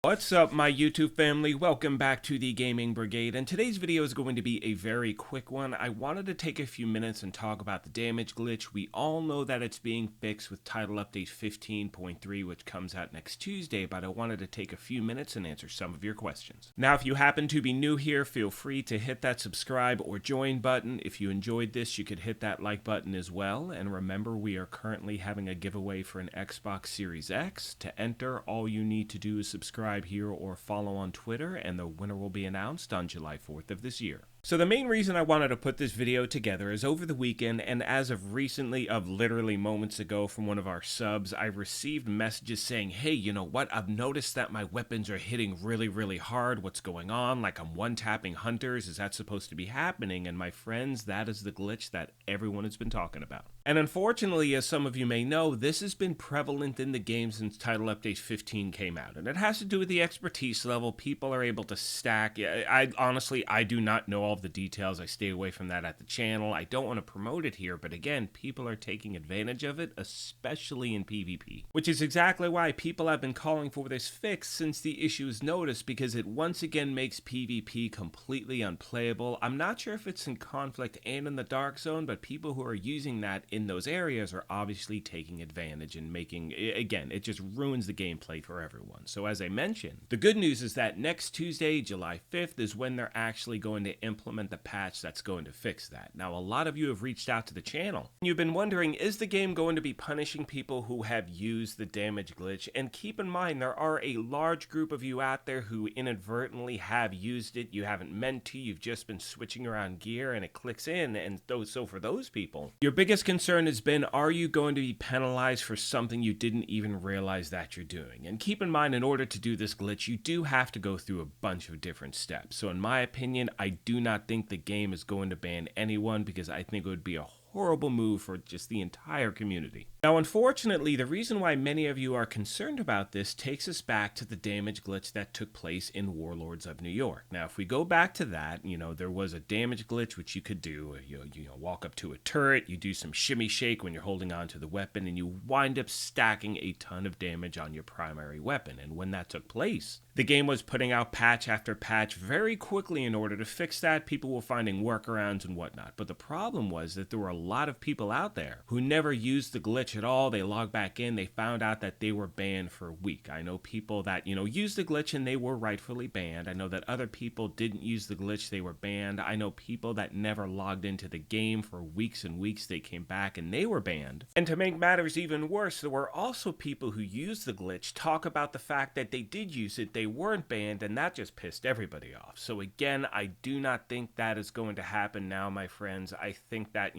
What's up, my YouTube family? Welcome back to the Gaming Brigade, and today's video is going to be a very quick one. I wanted to take a few minutes and talk about the damage glitch. We all know that it's being fixed with Title Update 15.3, which comes out next Tuesday, but I wanted to take a few minutes and answer some of your questions. Now, if you happen to be new here, feel free to hit that subscribe or join button. If you enjoyed this, you could hit that like button as well, and remember, we are currently having a giveaway for an Xbox Series X. To enter, all you need to do is subscribe here or follow on Twitter, and the winner will be announced on July 4th of this year. So the main reason I wanted to put this video together is over the weekend, and as of recently, literally moments ago from one of our subs, I received messages saying, hey, you know what, I've noticed that my weapons are hitting really hard. What's going on? Like, I'm one-tapping hunters. Is that supposed to be happening? And my friends, that is the glitch that everyone has been talking about. And unfortunately, as some of you may know, this has been prevalent in the game since Title Update 15 came out, and it has to do with the expertise level. People are able to stack. I do not know all of the details. I stay away from that at the channel. I don't want to promote it here, but again, people are taking advantage of it, especially in PvP, which is exactly why people have been calling for this fix since the issue is noticed, because it once again makes PvP completely unplayable. I'm not sure if it's in Conflict and in the Dark Zone, but people who are using that in those areas are obviously taking advantage and making, again, it just ruins the gameplay for everyone. So as I mentioned, the good news is that next Tuesday, July 5th, is when they're actually going to implement the patch that's going to fix that. Now, a lot of you have reached out to the channel. You've been wondering, is the game going to be punishing people who have used the damage glitch? And keep in mind, there are a large group of you out there who inadvertently have used it. You haven't meant to, you've just been switching around gear and it clicks in, and so for those people, your biggest concern has been, are you going to be penalized for something you didn't even realize that you're doing? And keep in mind, in order to do this glitch, you do have to go through a bunch of different steps. So in my opinion, I do not think the game is going to ban anyone, because I think it would be a horrible move for just the entire community. Now, unfortunately, the reason why many of you are concerned about this takes us back to the damage glitch that took place in Warlords of New York. Now, if we go back to that, there was a damage glitch which you could do. You walk up to a turret, you do some shimmy shake when you're holding on to the weapon, and you wind up stacking a ton of damage on your primary weapon. And when that took place, the game was putting out patch after patch very quickly in order to fix that. People were finding workarounds and whatnot. But the problem was that there were a lot of people out there who never used the glitch at all. They logged back in, they found out that they were banned for a week. I know people that, used the glitch and they were rightfully banned. I know that other people didn't use the glitch, they were banned. I know people that never logged into the game for weeks and weeks, they came back and they were banned. And to make matters even worse, there were also people who used the glitch talk about the fact that they did use it, they weren't banned, and that just pissed everybody off. So again, I do not think that is going to happen now, my friends. I think that,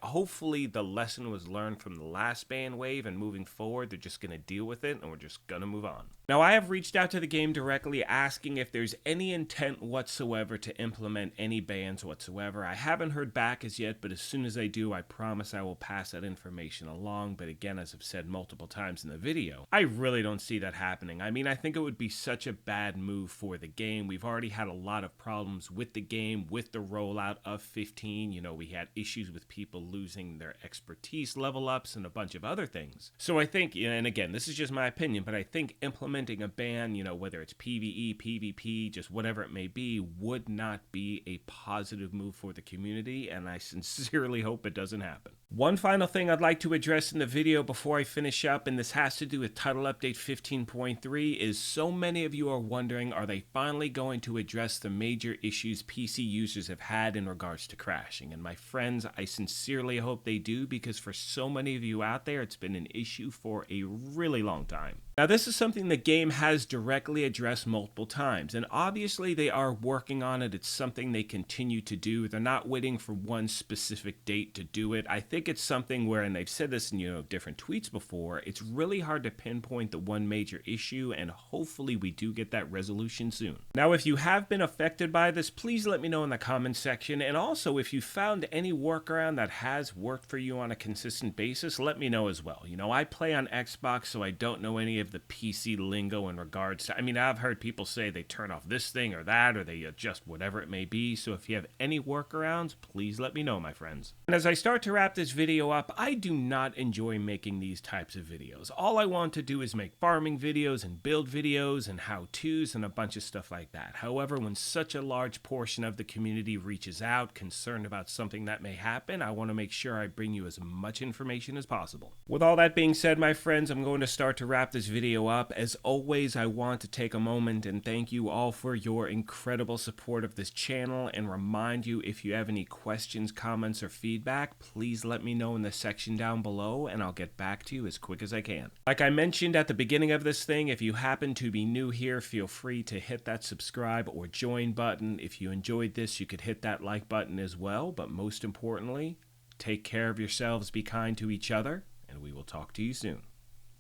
hopefully the lesson was learned from the last ban wave, and moving forward, they're just going to deal with it and we're just going to move on. Now, I have reached out to the game directly asking if there's any intent whatsoever to implement any bans whatsoever. I haven't heard back as yet, but as soon as I do, I promise I will pass that information along. But again, as I've said multiple times in the video, I really don't see that happening. I mean, I think it would be such a bad move for the game. We've already had a lot of problems with the game, with the rollout of 15. We had issues with people losing their expertise level ups and a bunch of other things. So I think, and again, this is just my opinion, but I think implementing a ban, whether it's PvE, PvP, just whatever it may be, would not be a positive move for the community, and I sincerely hope it doesn't happen. One final thing I'd like to address in the video before I finish up, and this has to do with Title Update 15.3, is so many of you are wondering, are they finally going to address the major issues PC users have had in regards to crashing? And my friends, I sincerely hope they do, because for so many of you out there, it's been an issue for a really long time. Now, this is something the game has directly addressed multiple times, and obviously they are working on it. It's something they continue to do. They're not waiting for one specific date to do it. I think it's something where, and they've said this in different tweets before, it's really hard to pinpoint the one major issue, and hopefully we do get that resolution soon. Now, if you have been affected by this, please let me know in the comments section, and also if you found any workaround that has worked for you on a consistent basis, let me know as well. I play on Xbox, so I don't know any of the PC lingo in regards to, I mean, I've heard people say they turn off this thing or that, or they adjust whatever it may be. So if you have any workarounds, please let me know, my friends. And as I start to wrap this video up, I do not enjoy making these types of videos. All I want to do is make farming videos and build videos and how-tos and a bunch of stuff like that. However, when such a large portion of the community reaches out concerned about something that may happen, I want to make sure I bring you as much information as possible. With all that being said, my friends, I'm going to start to wrap this video up. As always, I want to take a moment and thank you all for your incredible support of this channel, and remind you, if you have any questions, comments, or feedback, please let me know in the section down below and I'll get back to you as quick as I can. Like I mentioned at the beginning of this thing, if you happen to be new here, feel free to hit that subscribe or join button. If you enjoyed this, you could hit that like button as well, but most importantly, take care of yourselves, be kind to each other, and we will talk to you soon.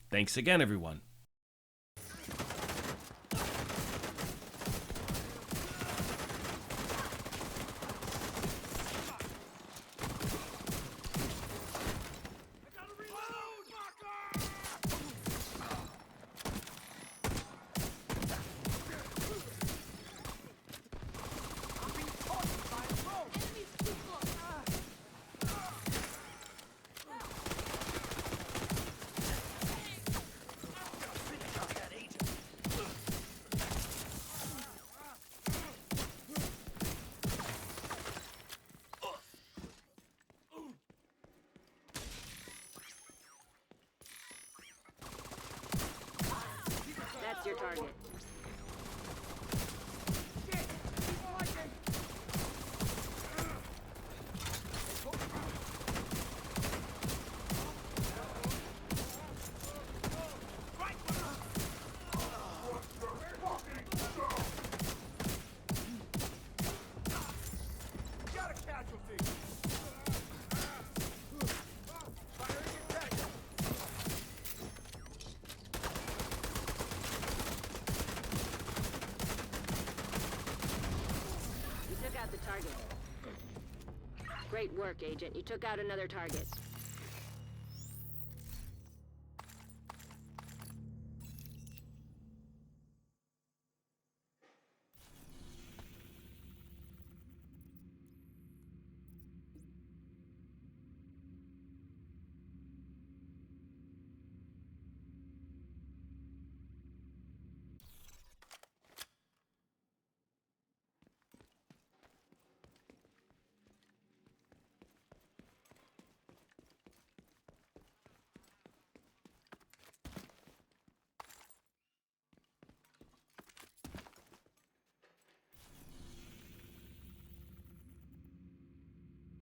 Thanks again, everyone. That's your target. The target. Great work, Agent. You took out another target.